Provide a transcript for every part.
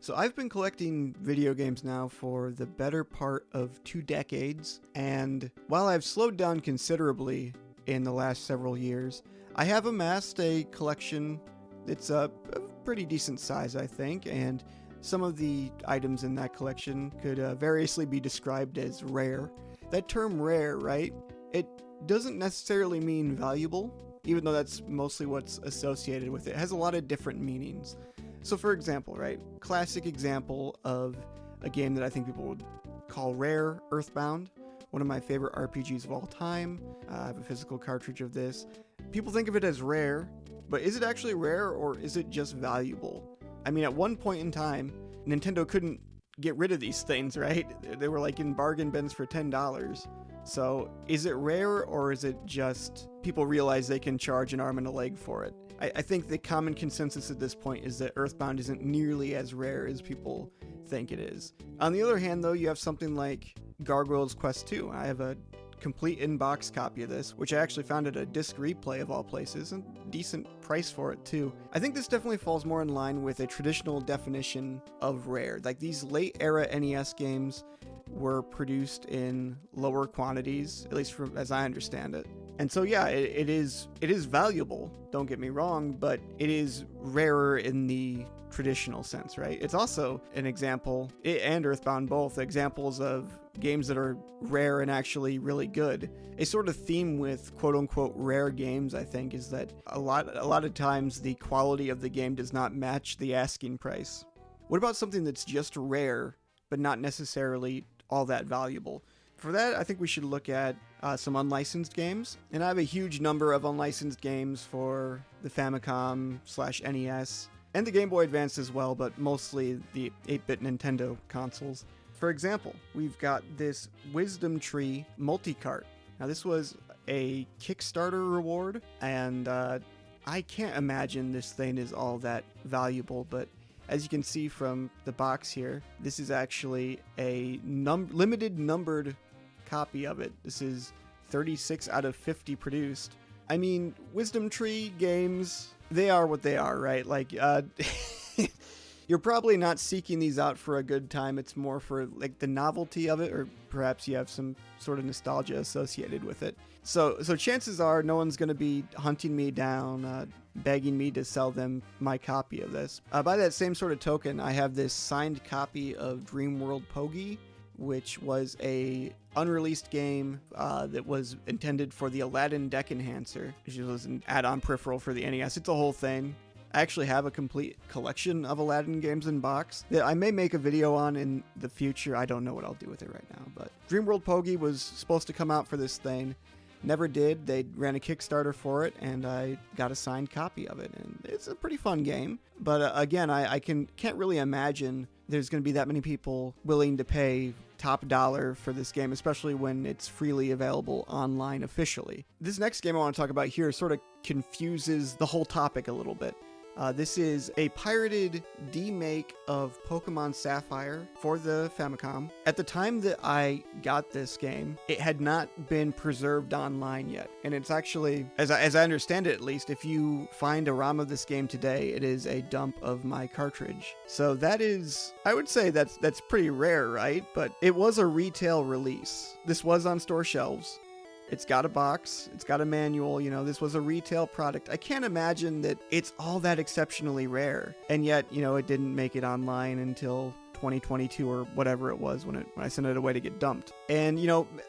So I've been collecting video games now for the better part of 2 decades, and while I've slowed down considerably in the last several years, I have amassed a collection that's a pretty decent size, I think, and some of the items in that collection could variously be described as rare. That term rare, right? It doesn't necessarily mean valuable, even though that's mostly what's associated with it. It has a lot of different meanings. So for example, right, classic example of a game that I think people would call rare, Earthbound, one of my favorite RPGs of all time. I have a physical cartridge of this. People think of it as rare, but is it actually rare or is it just valuable? I mean, at one point in time, Nintendo couldn't get rid of these things, right? They were like in bargain bins for $10. So is it rare or is it just people realize they can charge an arm and a leg for it? I think the common consensus at this point is that Earthbound isn't nearly as rare as people think it is. On the other hand, though, you have something like Gargoyle's Quest 2. I have a complete in-box copy of this, which I actually found at a disc replay of all places, and decent price for it too. I think this definitely falls more in line with a traditional definition of rare. Like these late era NES games were produced in lower quantities, at least from as I understand it. And so yeah, it is valuable, don't get me wrong, but it is rarer in the traditional sense, right? It's also an example, it and Earthbound both, examples of games that are rare and actually really good. A sort of theme with quote-unquote rare games, I think, is that a lot of times the quality of the game does not match the asking price. What about something that's just rare, but not necessarily all that valuable? For that, I think we should look at some unlicensed games. And I have a huge number of unlicensed games for the Famicom/NES and the Game Boy Advance as well, but mostly the 8-bit Nintendo consoles. For example, we've got this Wisdom Tree multi-cart. Now this was a Kickstarter reward, and I can't imagine this thing is all that valuable, but as you can see from the box here, this is actually a limited numbered copy of it. This is 36 out of 50 produced. I mean, Wisdom Tree games, they are what they are, right? Like, you're probably not seeking these out for a good time. It's more for like the novelty of it, or perhaps you have some sort of nostalgia associated with it. So chances are no one's going to be hunting me down, begging me to sell them my copy of this. By that same sort of token, I have this signed copy of Dream World Pogi, which was a unreleased game that was intended for the Aladdin Deck Enhancer, which was an add-on peripheral for the NES. It's a whole thing. I actually have a complete collection of Aladdin games in box that I may make a video on in the future. I don't know what I'll do with it right now, but Dream World Pogi was supposed to come out for this thing. Never did. They ran a Kickstarter for it, and I got a signed copy of it, and it's a pretty fun game. But again, I can't really imagine there's going to be that many people willing to pay top dollar for this game, especially when it's freely available online officially. This next game I want to talk about here sort of confuses the whole topic a little bit. This is a pirated demake of Pokemon Sapphire for the Famicom. At the time that I got this game, it had not been preserved online yet. And it's actually, as I understand it at least, if you find a ROM of this game today, it is a dump of my cartridge. So that is, I would say that's pretty rare, right? But it was a retail release. This was on store shelves. It's got a box, it's got a manual, this was a retail product. I can't imagine that it's all that exceptionally rare. And yet, it didn't make it online until 2022 or whatever it was when I sent it away to get dumped. And,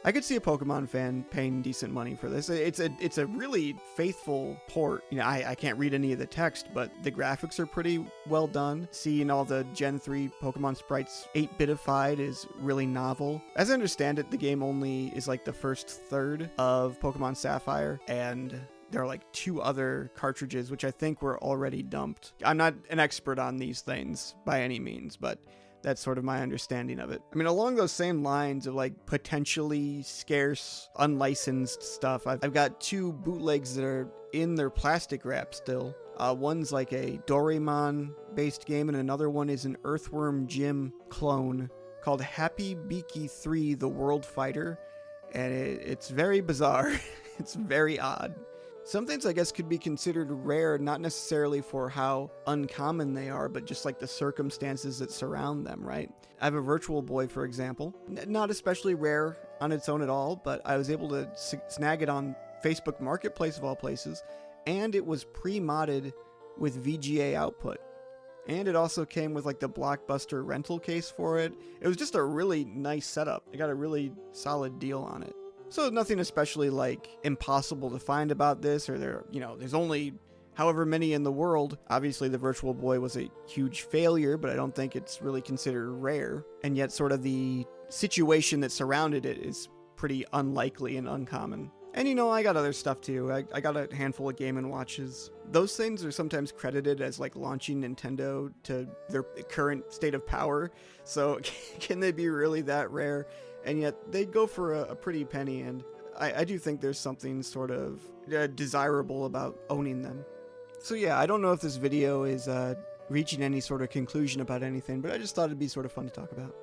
I could see a Pokemon fan paying decent money for this. It's a really faithful port. I can't read any of the text, but the graphics are pretty well done. Seeing all the Gen 3 Pokemon sprites 8-bitified is really novel. As I understand it, the game only is like the first third of Pokemon Sapphire, and there are like 2 other cartridges, which I think were already dumped. I'm not an expert on these things by any means, but that's sort of my understanding of it. I mean, along those same lines of like potentially scarce, unlicensed stuff, I've got 2 bootlegs that are in their plastic wrap still. One's like a Doraemon-based game, and another one is an Earthworm Jim clone called Happy Beaky 3: The World Fighter, and it's very bizarre. It's very odd. Some things I guess could be considered rare, not necessarily for how uncommon they are, but just like the circumstances that surround them, right? I have a Virtual Boy, for example. Not especially rare on its own at all, but I was able to snag it on Facebook Marketplace of all places, and it was pre-modded with VGA output. And it also came with like the Blockbuster rental case for it. It was just a really nice setup. I got a really solid deal on it. So nothing especially like impossible to find about this, or there's only however many in the world. Obviously the Virtual Boy was a huge failure, but I don't think it's really considered rare. And yet sort of the situation that surrounded it is pretty unlikely and uncommon. And I got other stuff too. I got a handful of Game & Watches. Those things are sometimes credited as like launching Nintendo to their current state of power. So can they be really that rare? And yet they go for a pretty penny, and I do think there's something sort of desirable about owning them. So yeah, I don't know if this video is reaching any sort of conclusion about anything, but I just thought it'd be sort of fun to talk about.